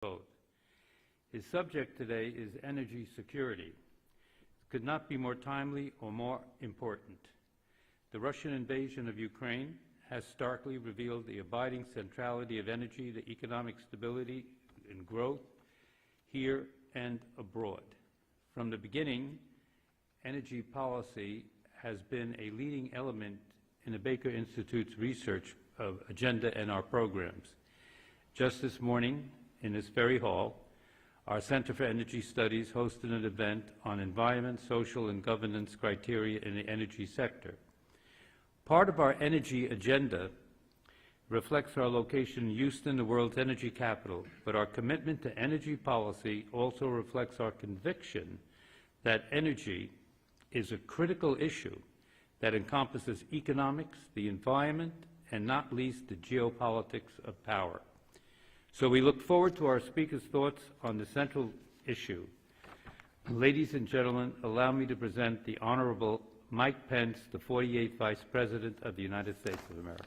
vote. His subject today is energy security. It could not be more timely or more important. The Russian invasion of Ukraine has starkly revealed the abiding centrality of energy to economic stability and growth here and abroad. From the beginning, energy policy has been a leading element in the Baker Institute's research of agenda and our programs. Just this morning, in this very hall, our Center for Energy Studies hosted an event on environment, social, and governance criteria in the energy sector. Part of our energy agenda reflects our location in Houston, the world's energy capital, but our commitment to energy policy also reflects our conviction that energy is a critical issue that encompasses economics, the environment, and not least the geopolitics of power. So we look forward to our speaker's thoughts on the central issue. Ladies and gentlemen, allow me to present the Honorable Mike Pence, the 48th Vice President of the United States of America.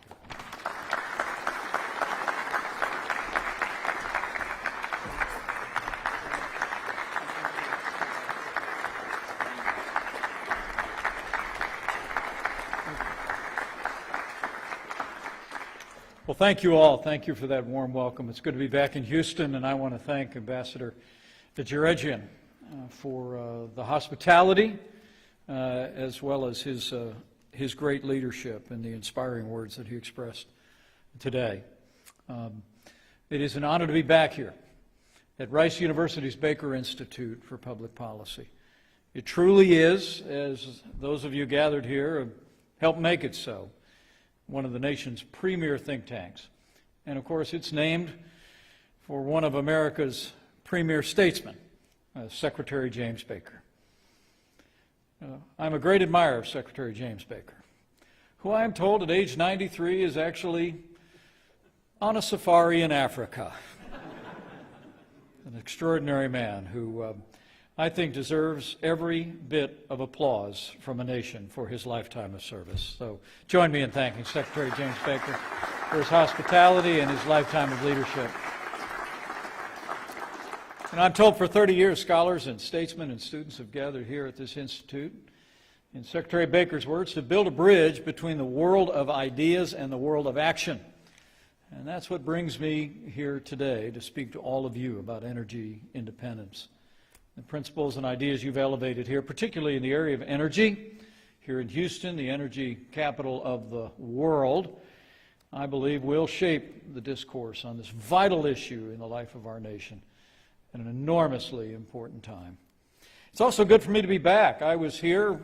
Well, thank you all. Thank you for that warm welcome. It's good to be back in Houston, and I want to thank Ambassador Jaregian for the hospitality as well as his great leadership and the inspiring words that he expressed today. It is an honor to be back here at Rice University's Baker Institute for Public Policy. It truly is, as those of you gathered here have helped make it so, one of the nation's premier think tanks. And of course, it's named for one of America's premier statesmen, Secretary James Baker. I'm a great admirer of Secretary James Baker, who I am told at age 93 is actually on a safari in Africa. An extraordinary man who I think deserves every bit of applause from a nation for his lifetime of service. So join me in thanking Secretary James Baker for his hospitality and his lifetime of leadership. And I'm told for 30 years, scholars and statesmen and students have gathered here at this institute, in Secretary Baker's words, to build a bridge between the world of ideas and the world of action. And that's what brings me here today to speak to all of you about energy independence. The principles and ideas you've elevated here, particularly in the area of energy, here in Houston, the energy capital of the world, I believe will shape the discourse on this vital issue in the life of our nation at an enormously important time. It's also good for me to be back. I was here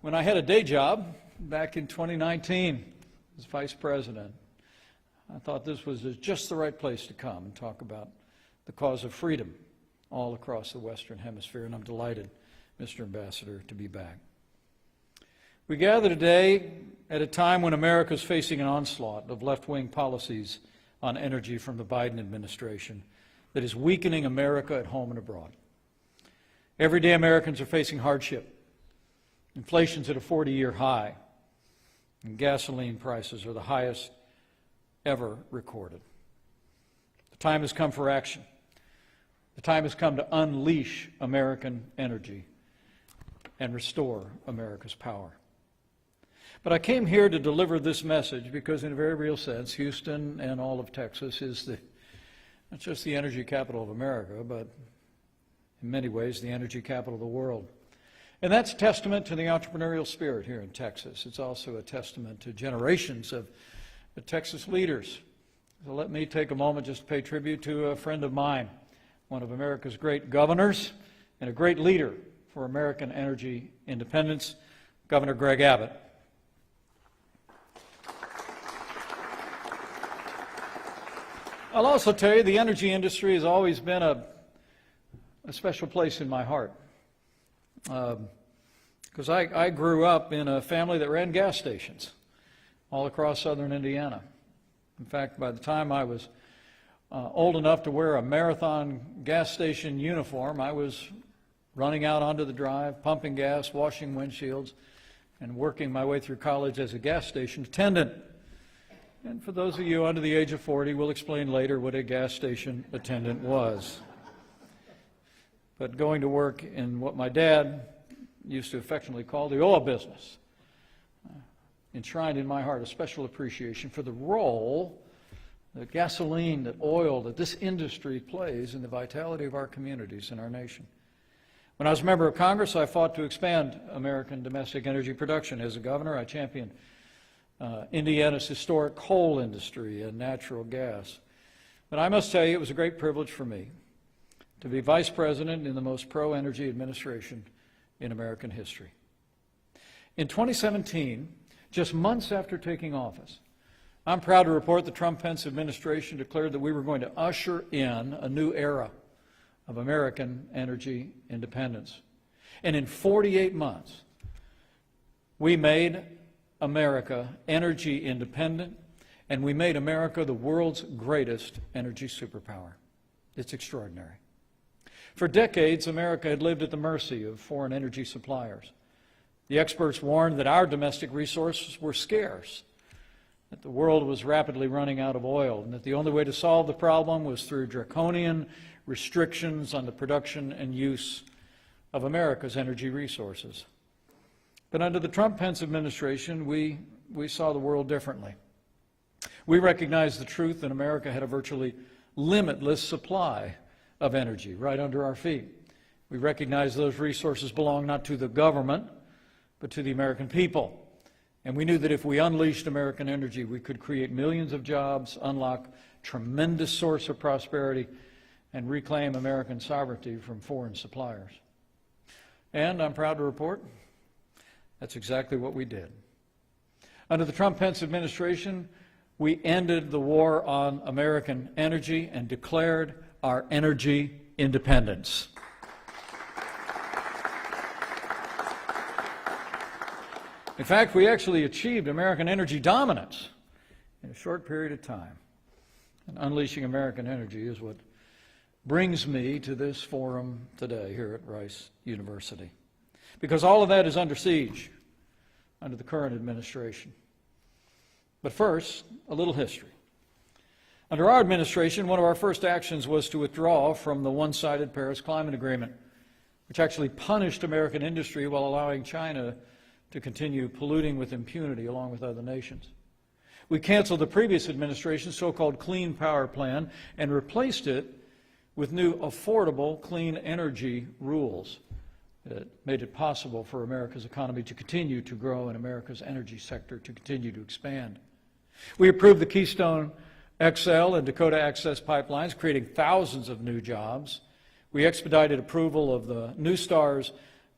when I had a day job back in 2019 as Vice President. I thought this was just the right place to come and talk about the cause of freedom all across the Western Hemisphere, and I'm delighted, Mr. Ambassador, to be back. We gather today at a time when America is facing an onslaught of left-wing policies on energy from the Biden administration that is weakening America at home and abroad. Everyday Americans are facing hardship. Inflation's at a 40-year high, and gasoline prices are the highest ever recorded. The time has come for action. The time has come to unleash American energy and restore America's power. But I came here to deliver this message because in a very real sense, Houston and all of Texas is not just the energy capital of America, but in many ways the energy capital of the world. And that's a testament to the entrepreneurial spirit here in Texas. It's also a testament to generations of Texas leaders. So let me take a moment just to pay tribute to a friend of mine, one of America's great governors and a great leader for American energy independence, Governor Greg Abbott. I'll also tell you the energy industry has always been a special place in my heart because I grew up in a family that ran gas stations all across southern Indiana. In fact, by the time I was old enough to wear a Marathon gas station uniform, I was running out onto the drive, pumping gas, washing windshields, and working my way through college as a gas station attendant. And for those of you under the age of 40, we'll explain later what a gas station attendant was. But going to work in what my dad used to affectionately call the oil business enshrined in my heart a special appreciation for the role that gasoline, that oil, that this industry plays in the vitality of our communities and our nation. When I was a member of Congress, I fought to expand American domestic energy production. As a governor, I championed Indiana's historic coal industry and natural gas. But I must tell you, it was a great privilege for me to be vice president in the most pro-energy administration in American history. In 2017, just months after taking office, I'm proud to report the Trump-Pence administration declared that we were going to usher in a new era of American energy independence. And in 48 months, we made America energy independent, and we made America the world's greatest energy superpower. It's extraordinary. For decades, America had lived at the mercy of foreign energy suppliers. The experts warned that our domestic resources were scarce, that the world was rapidly running out of oil, and that the only way to solve the problem was through draconian restrictions on the production and use of America's energy resources. But under the Trump-Pence administration, we saw the world differently. We recognized the truth that America had a virtually limitless supply of energy right under our feet. We recognized those resources belong not to the government, but to the American people. And we knew that if we unleashed American energy, we could create millions of jobs, unlock tremendous source of prosperity, and reclaim American sovereignty from foreign suppliers. And I'm proud to report that's exactly what we did. Under the Trump-Pence administration, we ended the war on American energy and declared our energy independence. In fact, we actually achieved American energy dominance in a short period of time. And unleashing American energy is what brings me to this forum today here at Rice University. Because all of that is under siege under the current administration. But first, a little history. Under our administration, one of our first actions was to withdraw from the one-sided Paris Climate Agreement, which actually punished American industry while allowing China to continue polluting with impunity along with other nations. We canceled the previous administration's so-called Clean Power Plan and replaced it with new affordable clean energy rules that made it possible for America's economy to continue to grow and America's energy sector to continue to expand. We approved the Keystone XL and Dakota Access pipelines, creating thousands of new jobs. We expedited approval of the New Star's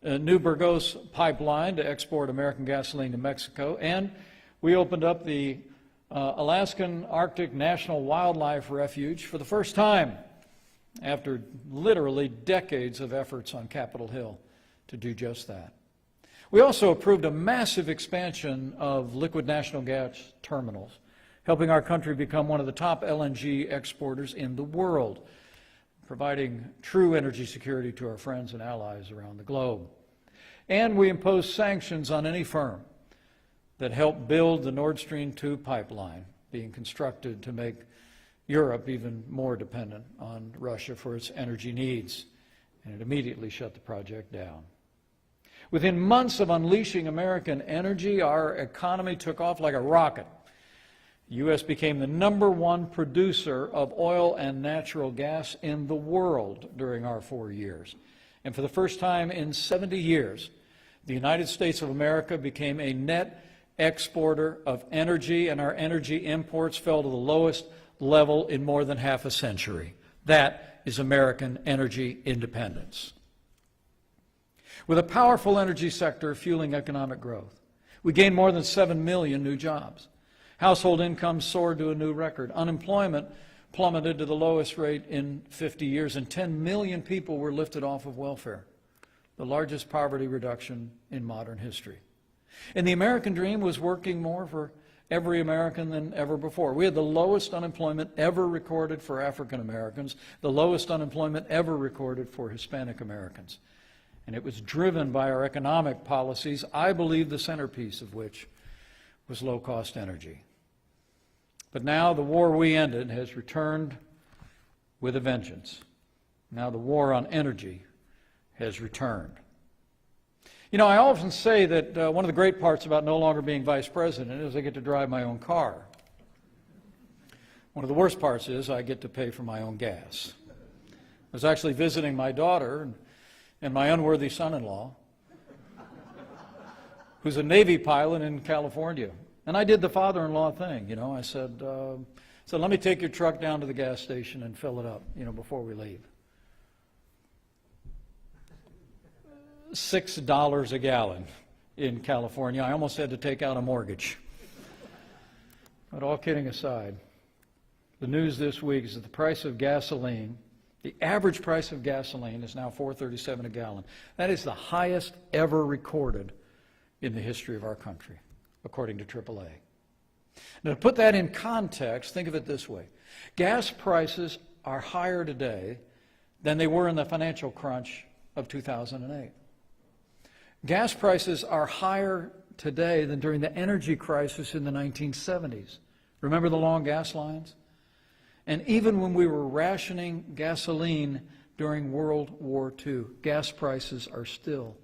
New Burgos pipeline to export American gasoline to Mexico, and we opened up the Alaskan Arctic National Wildlife Refuge for the first time after literally decades of efforts on Capitol Hill to do just that. We also approved a massive expansion of liquid natural gas terminals, helping our country become one of the top LNG exporters in the world, providing true energy security to our friends and allies around the globe. And we imposed sanctions on any firm that helped build the Nord Stream 2 pipeline being constructed to make Europe even more dependent on Russia for its energy needs, and it immediately shut the project down. Within months of unleashing American energy, our economy took off like a rocket. The U.S. became the #1 producer of oil and natural gas in the world during our 4 years. And for the first time in 70 years, the United States of America became a net exporter of energy, and our energy imports fell to the lowest level in more than half a century. That is American energy independence. With a powerful energy sector fueling economic growth, we gained more than 7 million new jobs. Household incomes soared to a new record. Unemployment plummeted to the lowest rate in 50 years, and 10 million people were lifted off of welfare, the largest poverty reduction in modern history. And the American dream was working more for every American than ever before. We had the lowest unemployment ever recorded for African Americans, the lowest unemployment ever recorded for Hispanic Americans. And it was driven by our economic policies, I believe the centerpiece of which was low-cost energy. But now the war we ended has returned with a vengeance. Now the war on energy has returned. You know, I often say that one of the great parts about no longer being vice president is I get to drive my own car. One of the worst parts is I get to pay for my own gas. I was actually visiting my daughter and my unworthy son-in-law, who's a Navy pilot in California. And I did the father-in-law thing, you know. I said, let me take your truck down to the gas station and fill it up, you know, before we leave. $6 a gallon in California. I almost had to take out a mortgage. But all kidding aside, the news this week is that the price of gasoline, the average price of gasoline is now $4.37 a gallon. That is the highest ever recorded in the history of our country, according to AAA. Now, to put that in context, think of it this way. Gas prices are higher today than they were in the financial crunch of 2008. Gas prices are higher today than during the energy crisis in the 1970s. Remember the long gas lines? And even when we were rationing gasoline during World War II, gas prices are still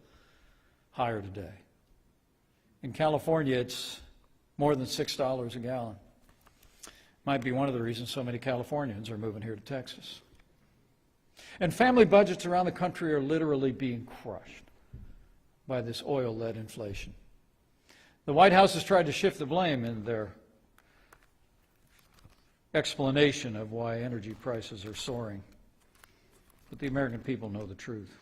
higher today. In California, it's more than $6 a gallon. Might be one of the reasons so many Californians are moving here to Texas. And family budgets around the country are literally being crushed by this oil-led inflation. The White House has tried to shift the blame in their explanation of why energy prices are soaring. But the American people know the truth.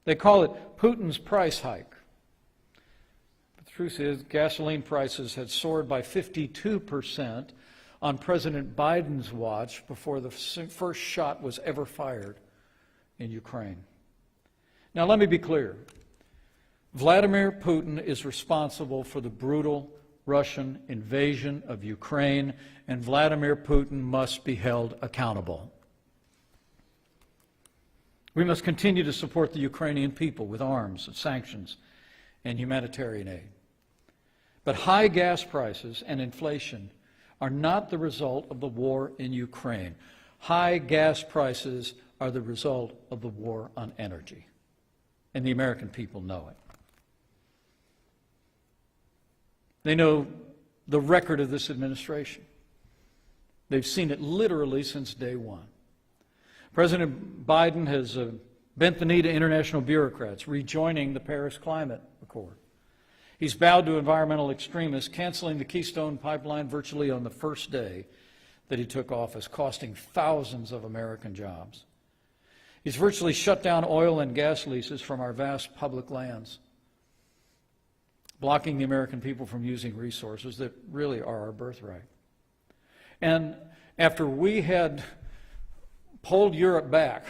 They call it Putin's price hike. But the truth is, gasoline prices had soared by 52% on President Biden's watch before the first shot was ever fired in Ukraine. Now, let me be clear. Vladimir Putin is responsible for the brutal Russian invasion of Ukraine, and Vladimir Putin must be held accountable. We must continue to support the Ukrainian people with arms, sanctions, and humanitarian aid. But high gas prices and inflation are not the result of the war in Ukraine. High gas prices are the result of the war on energy, and the American people know it. They know the record of this administration. They've seen it literally since day one. President Biden has bent the knee to international bureaucrats, rejoining the Paris Climate Accord. He's bowed to environmental extremists, canceling the Keystone Pipeline virtually on the first day that he took office, costing thousands of American jobs. He's virtually shut down oil and gas leases from our vast public lands, blocking the American people from using resources that really are our birthright. And after we had pulled Europe back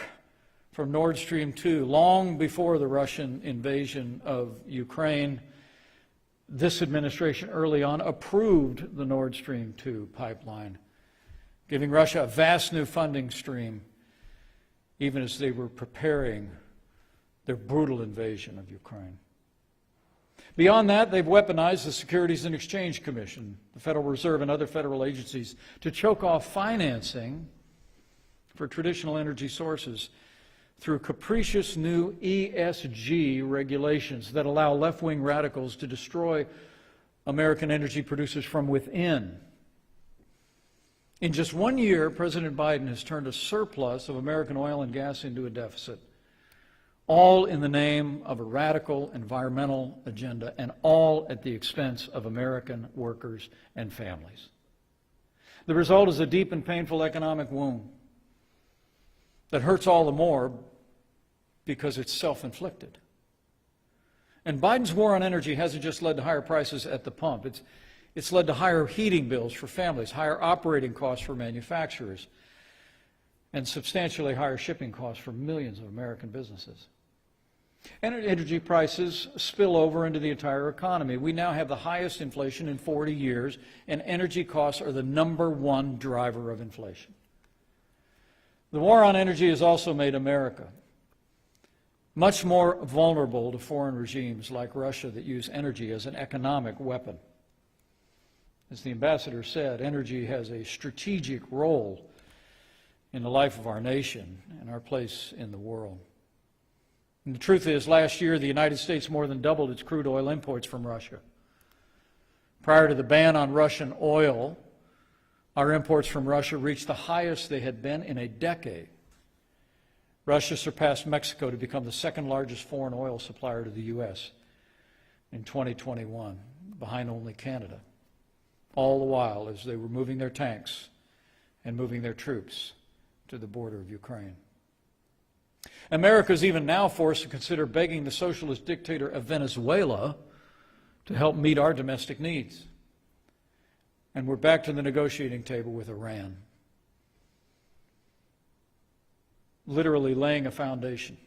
from Nord Stream 2 long before the Russian invasion of Ukraine, this administration early on approved the Nord Stream 2 pipeline, giving Russia a vast new funding stream, even as they were preparing their brutal invasion of Ukraine. Beyond that, they've weaponized the Securities and Exchange Commission, the Federal Reserve, and other federal agencies to choke off financing for traditional energy sources through capricious new ESG regulations that allow left-wing radicals to destroy American energy producers from within. In just 1 year, President Biden has turned a surplus of American oil and gas into a deficit, all in the name of a radical environmental agenda, and all at the expense of American workers and families. The result is a deep and painful economic wound that hurts all the more because it's self-inflicted. And Biden's war on energy hasn't just led to higher prices at the pump. It's led to higher heating bills for families, higher operating costs for manufacturers, and substantially higher shipping costs for millions of American businesses. And energy prices spill over into the entire economy. We now have the highest inflation in 40 years, and energy costs are the #1 driver of inflation. The war on energy has also made America much more vulnerable to foreign regimes like Russia that use energy as an economic weapon. As the ambassador said, energy has a strategic role in the life of our nation and our place in the world. And the truth is, last year the United States more than doubled its crude oil imports from Russia. Prior to the ban on Russian oil, our imports from Russia reached the highest they had been in a decade. Russia surpassed Mexico to become the second largest foreign oil supplier to the U.S. in 2021, behind only Canada, all the while as they were moving their tanks and moving their troops to the border of Ukraine. America is even now forced to consider begging the socialist dictator of Venezuela to help meet our domestic needs. And we're back to the negotiating table with Iran, literally laying a foundation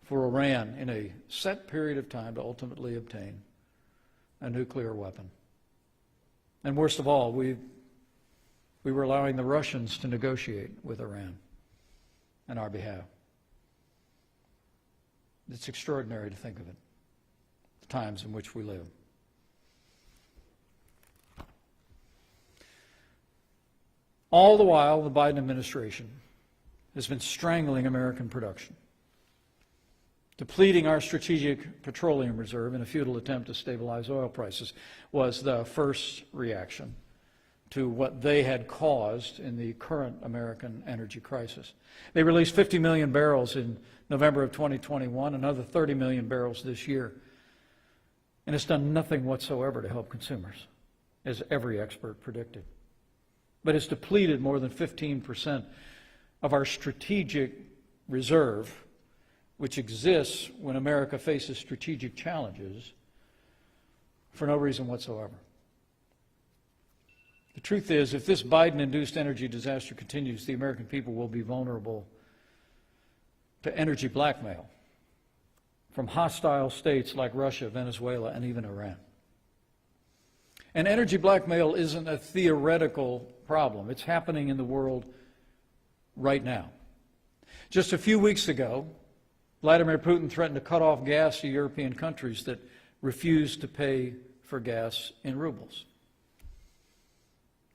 for Iran in a set period of time to ultimately obtain a nuclear weapon. And worst of all, we were allowing the Russians to negotiate with Iran on our behalf. It's extraordinary to think of it, the times in which we live. All the while, the Biden administration has been strangling American production, depleting our strategic petroleum reserve in a futile attempt to stabilize oil prices was the first reaction to what they had caused in the current American energy crisis. They released 50 million barrels in November of 2021, another 30 million barrels this year. And it's done nothing whatsoever to help consumers, as every expert predicted. But it's depleted more than 15% of our strategic reserve, which exists when America faces strategic challenges for no reason whatsoever. The truth is, if this Biden-induced energy disaster continues, the American people will be vulnerable to energy blackmail from hostile states like Russia, Venezuela, and even Iran. And energy blackmail isn't a theoretical problem. It's happening in the world right now. Just a few weeks ago, Vladimir Putin threatened to cut off gas to European countries that refused to pay for gas in rubles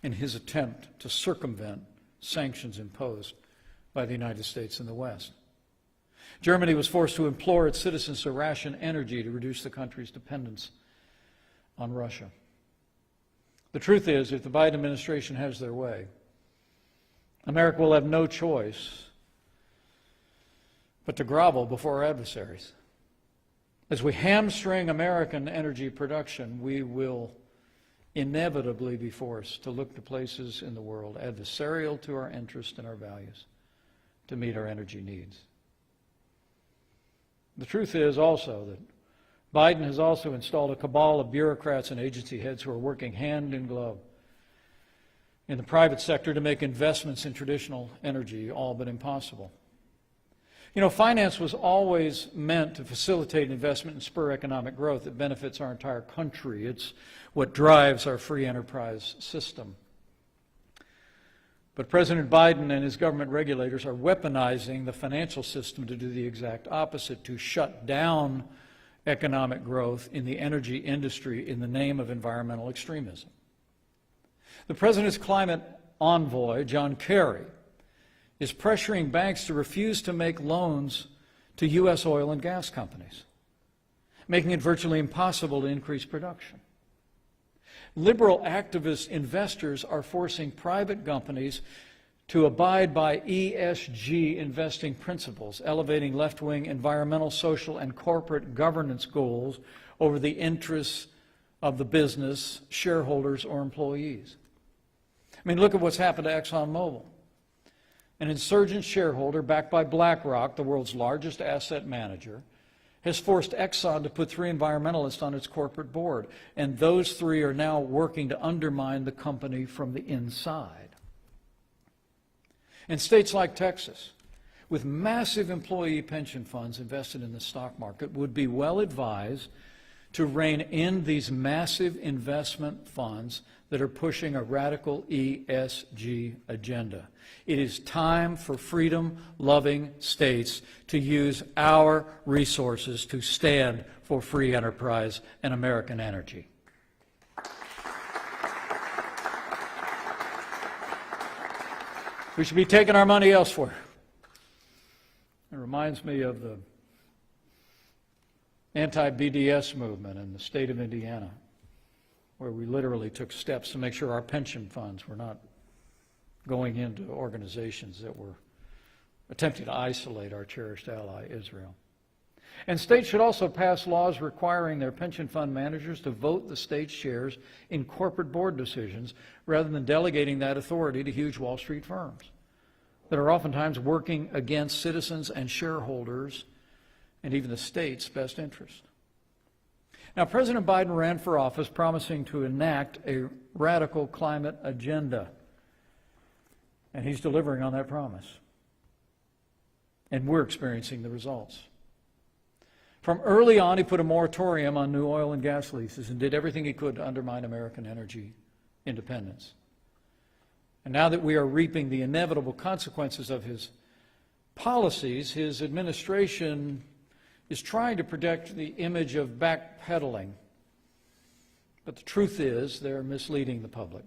in his attempt to circumvent sanctions imposed by the United States and the West. Germany was forced to implore its citizens to ration energy to reduce the country's dependence on Russia. The truth is, if the Biden administration has their way, America will have no choice but to grovel before our adversaries. As we hamstring American energy production, we will inevitably be forced to look to places in the world adversarial to our interests and our values to meet our energy needs. The truth is also that Biden has also installed a cabal of bureaucrats and agency heads who are working hand in glove in the private sector to make investments in traditional energy all but impossible. You know, finance was always meant to facilitate investment and spur economic growth that benefits our entire country. It's what drives our free enterprise system. But President Biden and his government regulators are weaponizing the financial system to do the exact opposite, to shut down economic growth in the energy industry in the name of environmental extremism. The President's climate envoy, John Kerry, is pressuring banks to refuse to make loans to U.S. oil and gas companies, making it virtually impossible to increase production. Liberal activist investors are forcing private companies to abide by ESG investing principles, elevating left-wing environmental, social, and corporate governance goals over the interests of the business, shareholders, or employees. I mean, look at what's happened to ExxonMobil. An insurgent shareholder backed by BlackRock, the world's largest asset manager, has forced Exxon to put 3 environmentalists on its corporate board, and those 3 are now working to undermine the company from the inside. In states like Texas, with massive employee pension funds invested in the stock market, would be well advised to rein in these massive investment funds that are pushing a radical ESG agenda. It is time for freedom-loving states to use our resources to stand for free enterprise and American energy. We should be taking our money elsewhere. It reminds me of the anti-BDS movement in the state of Indiana, where we literally took steps to make sure our pension funds were not going into organizations that were attempting to isolate our cherished ally, Israel. And states should also pass laws requiring their pension fund managers to vote the state's shares in corporate board decisions rather than delegating that authority to huge Wall Street firms that are oftentimes working against citizens and shareholders and even the state's best interest. Now, President Biden ran for office promising to enact a radical climate agenda, and he's delivering on that promise. And we're experiencing the results. From early on, he put a moratorium on new oil and gas leases and did everything he could to undermine American energy independence. And now that we are reaping the inevitable consequences of his policies, his administration is trying to protect the image of backpedaling. But the truth is, they're misleading the public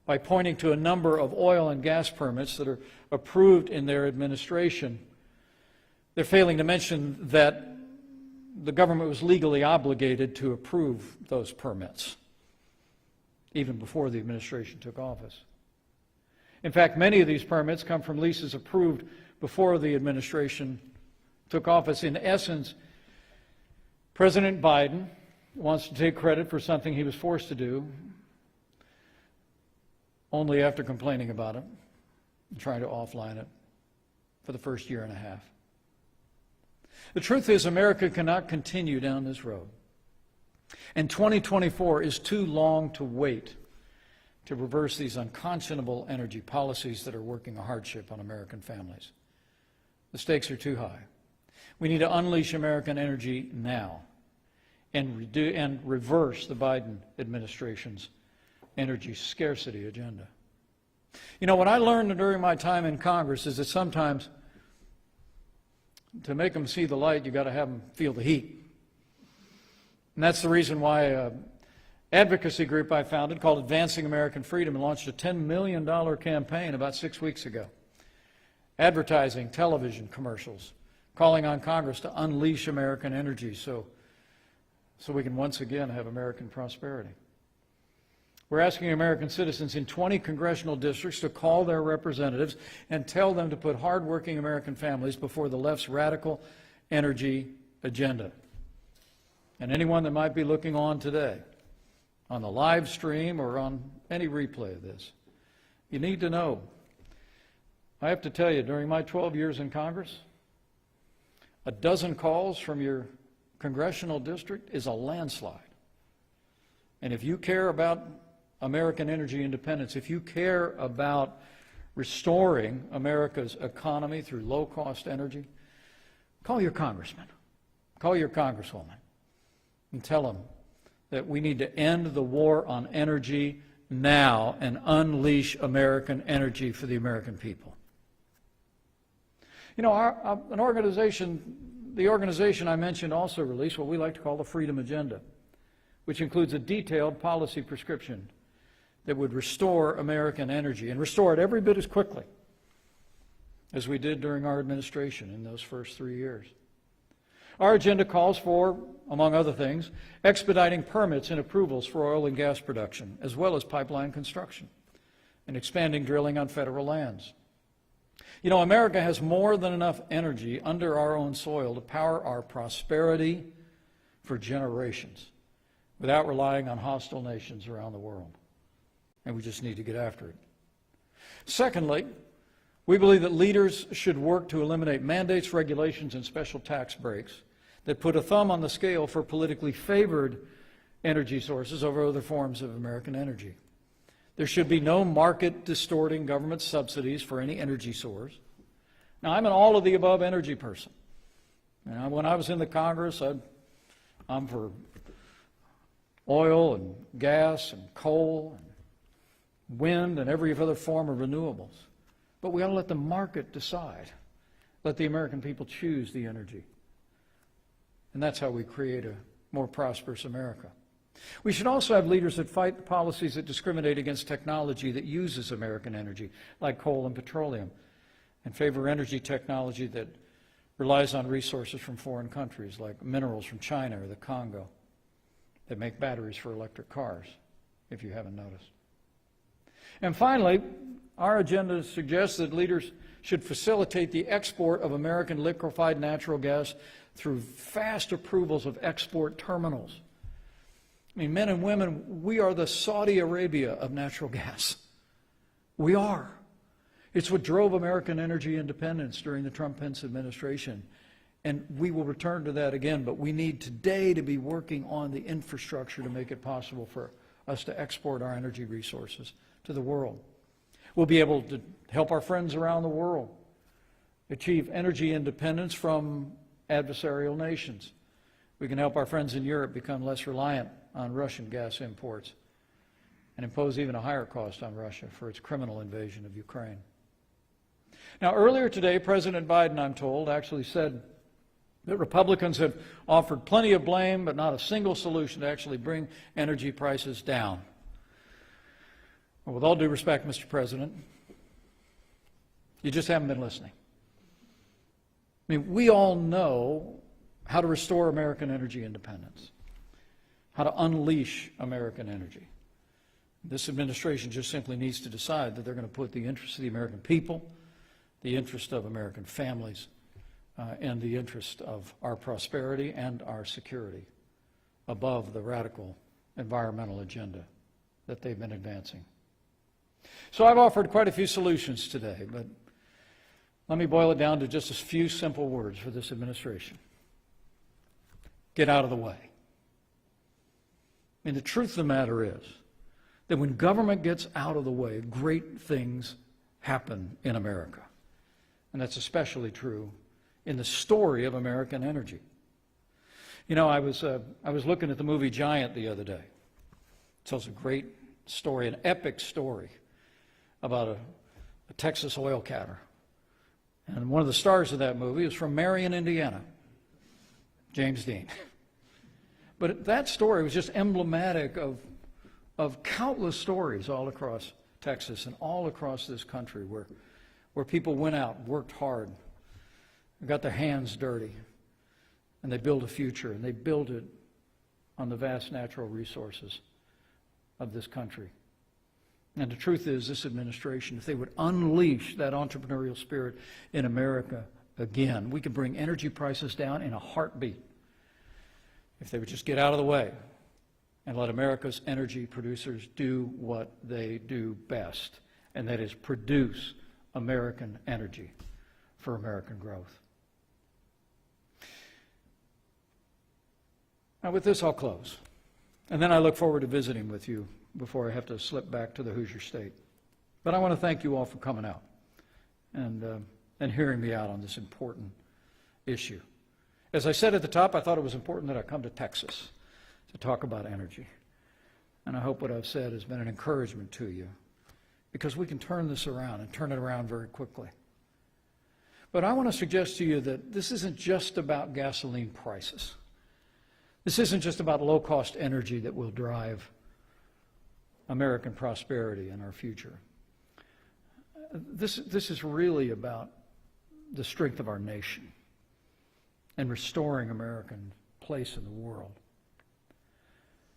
by pointing to a number of oil and gas permits that are approved in their administration. They're failing to mention that the government was legally obligated to approve those permits, even before the administration took office. In fact, many of these permits come from leases approved before the administration took office. In essence, President Biden wants to take credit for something he was forced to do only after complaining about it and trying to offline it for the first year and a half. The truth is, America cannot continue down this road. And 2024 is too long to wait to reverse these unconscionable energy policies that are working a hardship on American families. The stakes are too high. We need to unleash American energy now and reverse the Biden administration's energy scarcity agenda. You know, what I learned during my time in Congress is that sometimes to make them see the light, you've got to have them feel the heat. And that's the reason why an advocacy group I founded called Advancing American Freedom and launched a $10 million campaign about 6 weeks ago. Advertising, television commercials, calling on Congress to unleash American energy so we can once again have American prosperity. We're asking American citizens in 20 congressional districts to call their representatives and tell them to put hardworking American families before the left's radical energy agenda. And anyone that might be looking on today, on the live stream or on any replay of this, you need to know, I have to tell you, during my 12 years in Congress, a dozen calls from your congressional district is a landslide. And if you care about American energy independence, if you care about restoring America's economy through low-cost energy, call your congressman, call your congresswoman, and tell them that we need to end the war on energy now and unleash American energy for the American people. You know, the organization I mentioned also released what we like to call the Freedom Agenda, which includes a detailed policy prescription that would restore American energy and restore it every bit as quickly as we did during our administration in those first 3 years. Our agenda calls for, among other things, expediting permits and approvals for oil and gas production, as well as pipeline construction, and expanding drilling on federal lands. You know, America has more than enough energy under our own soil to power our prosperity for generations without relying on hostile nations around the world. And we just need to get after it. Secondly, we believe that leaders should work to eliminate mandates, regulations, and special tax breaks that put a thumb on the scale for politically favored energy sources over other forms of American energy. There should be no market-distorting government subsidies for any energy source. Now, I'm an all-of-the-above energy person. And when I was in the Congress, I'm for oil and gas and coal and wind and every other form of renewables. But we ought to let the market decide. Let the American people choose the energy. And that's how we create a more prosperous America. We should also have leaders that fight the policies that discriminate against technology that uses American energy, like coal and petroleum, and favor energy technology that relies on resources from foreign countries, like minerals from China or the Congo, that make batteries for electric cars, if you haven't noticed. And finally, our agenda suggests that leaders should facilitate the export of American liquefied natural gas through fast approvals of export terminals. I mean, men and women, we are the Saudi Arabia of natural gas. We are. It's what drove American energy independence during the Trump-Pence administration. And we will return to that again, but we need today to be working on the infrastructure to make it possible for us to export our energy resources to the world. We'll be able to help our friends around the world achieve energy independence from adversarial nations. We can help our friends in Europe become less reliant on Russian gas imports and impose even a higher cost on Russia for its criminal invasion of Ukraine. Now, earlier today, President Biden, I'm told, actually said that Republicans have offered plenty of blame, but not a single solution to actually bring energy prices down. Well, with all due respect, Mr. President, you just haven't been listening. I mean, we all know how to restore American energy independence, how to unleash American energy. This administration just simply needs to decide that they're going to put the interests of the American people, the interest of American families, and the interest of our prosperity and our security above the radical environmental agenda that they've been advancing. So I've offered quite a few solutions today, but let me boil it down to just a few simple words for this administration. Get out of the way. I mean, the truth of the matter is that when government gets out of the way, great things happen in America. And that's especially true in the story of American energy. You know, I was looking at the movie Giant the other day. It tells a great story, an epic story about a Texas oil catter. And one of the stars of that movie is from Marion, Indiana, James Dean. But that story was just emblematic of countless stories all across Texas and all across this country where people went out, worked hard, got their hands dirty, and they built a future, and they built it on the vast natural resources of this country. And the truth is, this administration, if they would unleash that entrepreneurial spirit in America again, we could bring energy prices down in a heartbeat. If they would just get out of the way and let America's energy producers do what they do best, and that is produce American energy for American growth. Now, with this, I'll close. And then I look forward to visiting with you before I have to slip back to the Hoosier State. But I want to thank you all for coming out and hearing me out on this important issue. As I said at the top, I thought it was important that I come to Texas to talk about energy. And I hope what I've said has been an encouragement to you, because we can turn this around and turn it around very quickly. But I want to suggest to you that this isn't just about gasoline prices. This isn't just about low-cost energy that will drive American prosperity and our future. This is really about the strength of our nation and restoring American place in the world.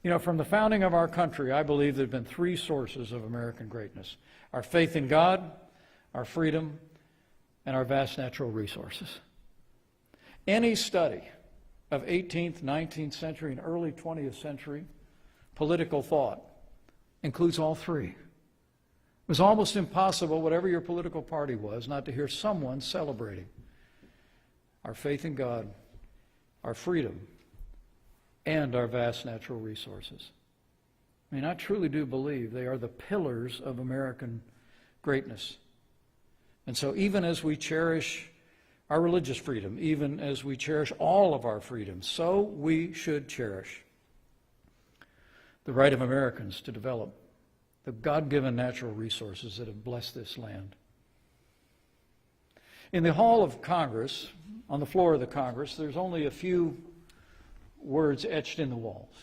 You know, from the founding of our country, I believe there have been three sources of American greatness: our faith in God, our freedom, and our vast natural resources. Any study of 18th, 19th century, and early 20th century political thought includes all three. It was almost impossible, whatever your political party was, not to hear someone celebrating our faith in God, our freedom, and our vast natural resources. I mean, I truly do believe they are the pillars of American greatness. And so even as we cherish our religious freedom, even as we cherish all of our freedoms, so we should cherish the right of Americans to develop the God-given natural resources that have blessed this land. In the hall of Congress, on the floor of the Congress, there's only a few words etched in the walls.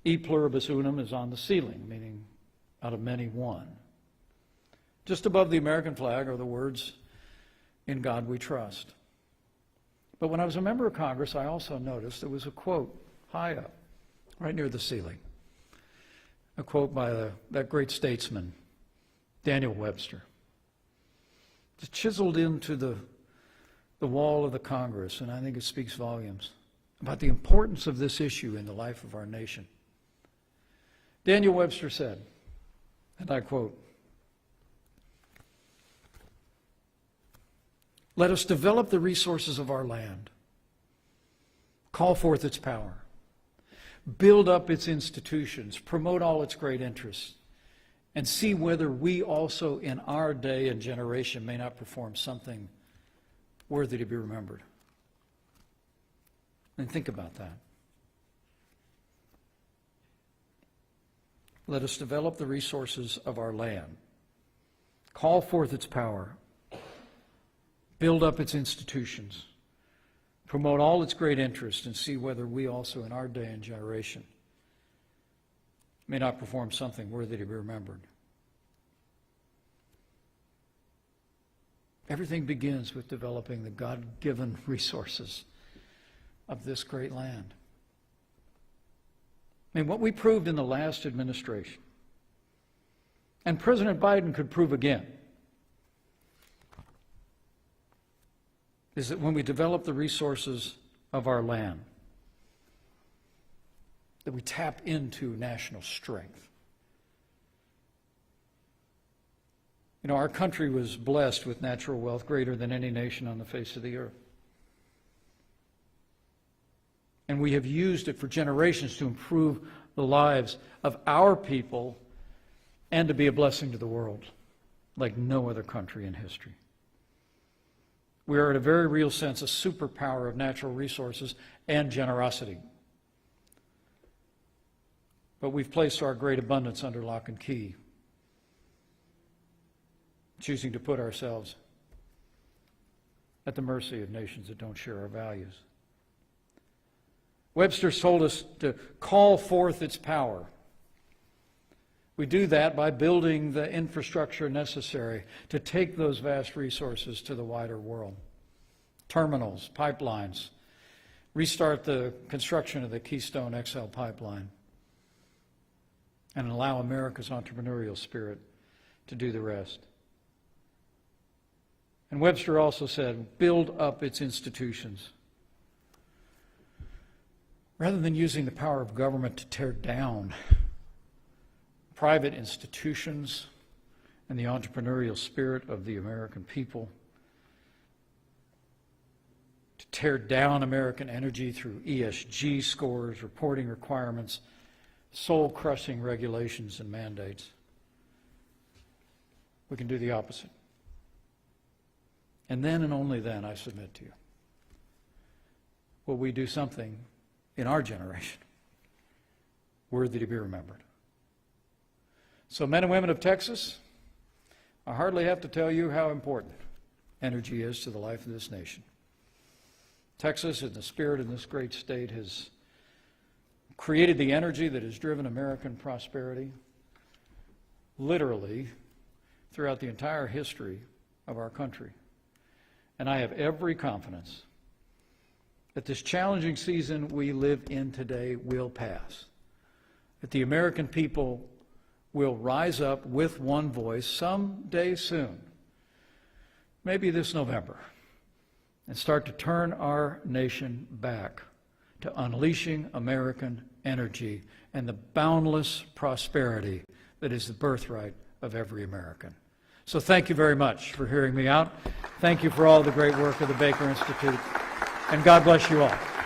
E pluribus unum is on the ceiling, meaning out of many one. Just above the American flag are the words, "In God we trust." But when I was a member of Congress, I also noticed there was a quote high up, right near the ceiling. A quote by that great statesman, Daniel Webster. It's chiseled into the wall of the Congress, and I think it speaks volumes about the importance of this issue in the life of our nation. Daniel Webster said, and I quote, "Let us develop the resources of our land, call forth its power, build up its institutions, promote all its great interests, and see whether we also in our day and generation may not perform something worthy to be remembered." And think about that. Let us develop the resources of our land, call forth its power, build up its institutions, promote all its great interests, and see whether we also in our day and generation may not perform something worthy to be remembered. Everything begins with developing the God-given resources of this great land. I mean, what we proved in the last administration, and President Biden could prove again, is that when we develop the resources of our land, that we tap into national strength. You know, our country was blessed with natural wealth greater than any nation on the face of the earth. And we have used it for generations to improve the lives of our people and to be a blessing to the world like no other country in history. We are, in a very real sense, a superpower of natural resources and generosity. But we've placed our great abundance under lock and key, choosing to put ourselves at the mercy of nations that don't share our values. Webster's told us to call forth its power. We do that by building the infrastructure necessary to take those vast resources to the wider world. Terminals, pipelines, restart the construction of the Keystone XL pipeline, and allow America's entrepreneurial spirit to do the rest. And Webster also said, build up its institutions. Rather than using the power of government to tear down private institutions and the entrepreneurial spirit of the American people, to tear down American energy through ESG scores, reporting requirements, soul-crushing regulations and mandates, we can do the opposite. And then and only then, I submit to you, will we do something in our generation worthy to be remembered. So, men and women of Texas, I hardly have to tell you how important energy is to the life of this nation. Texas, in the spirit of this great state, has created the energy that has driven American prosperity literally throughout the entire history of our country. And I have every confidence that this challenging season we live in today will pass, that the American people will rise up with one voice someday soon, maybe this November, and start to turn our nation back to unleashing American energy and the boundless prosperity that is the birthright of every American. So thank you very much for hearing me out. Thank you for all the great work of the Baker Institute, and God bless you all.